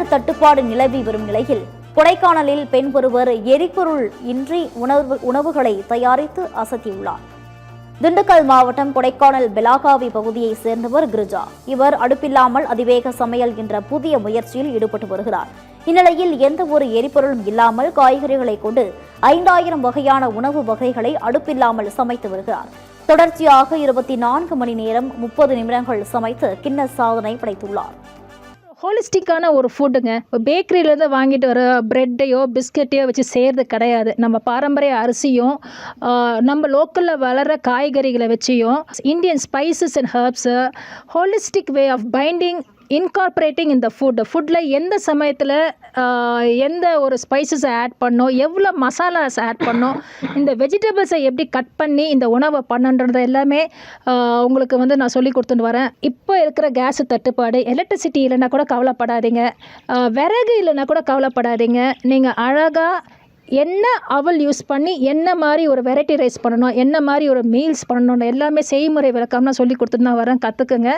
எரிபொருள் தட்டுப்பாடு நிலவி வரும் நிலையில் கொடைக்கானலில் பெண் ஒருவர் எரிபொருள் இன்றி உணவுகளை தயாரித்து அசத்தியுள்ளார். திண்டுக்கல் மாவட்டம் கொடைக்கானல் பெலாகாவி பகுதியைச் சேர்ந்தவர் கிரிஜா. இவர் அடுப்பில்லாமல் அதிவேக சமையல் என்ற புதிய முயற்சியில் ஈடுபட்டு வருகிறார். இந்நிலையில் எந்த ஒரு எரிபொருளும் இல்லாமல் காய்கறிகளை கொண்டு 5000 வகையான உணவு வகைகளை அடுப்பில்லாமல் சமைத்து வருகிறார். தொடர்ச்சியாக 24 மணி நேரம் 30 நிமிடங்கள் சமைத்து கின்னஸ் சாதனை படைத்துள்ளார். ஹோலிஸ்டிக்கான ஒரு ஃபுட்டுங்க. பேக்கரியிலேருந்து வாங்கிட்டு வர ப்ரெட்டையோ பிஸ்கட்டையோ வச்சு செய்கிறது கிடையாது. நம்ம பாரம்பரிய அரிசியும் நம்ம லோக்கலில் வளர காய்கறிகளை வச்சியும் Indian spices and herbs holistic way of finding incorporating இந்த ஃபுட்டில் எந்த சமயத்தில் எந்த ஒரு ஸ்பைசஸை ஆட் பண்ணோம், எவ்வளோ மசாலாஸ் ஆட் பண்ணோம், இந்த வெஜிடபிள்ஸை எப்படி கட் பண்ணி இந்த உணவை பண்ணுன்றது எல்லாமே உங்களுக்கு நான் சொல்லி கொடுத்துட்டு வரேன். இப்போ இருக்கிற கேஸு தட்டுப்பாடு, எலக்ட்ரிசிட்டி இல்லைன்னா கூட கவலைப்படாதீங்க, விறகு இல்லைன்னா கூட கவலைப்படாதீங்க. நீங்கள் அழகாக என்ன அவல் யூஸ் பண்ணி என்ன மாதிரி ஒரு வெரைட்டி ரைஸ் பண்ணணும், என்ன மாதிரி ஒரு மீல்ஸ் பண்ணணும், எல்லாமே செய்முறை விளக்கம்னா சொல்லி கொடுத்துட்டு தான் வரேன். கற்றுக்குங்க.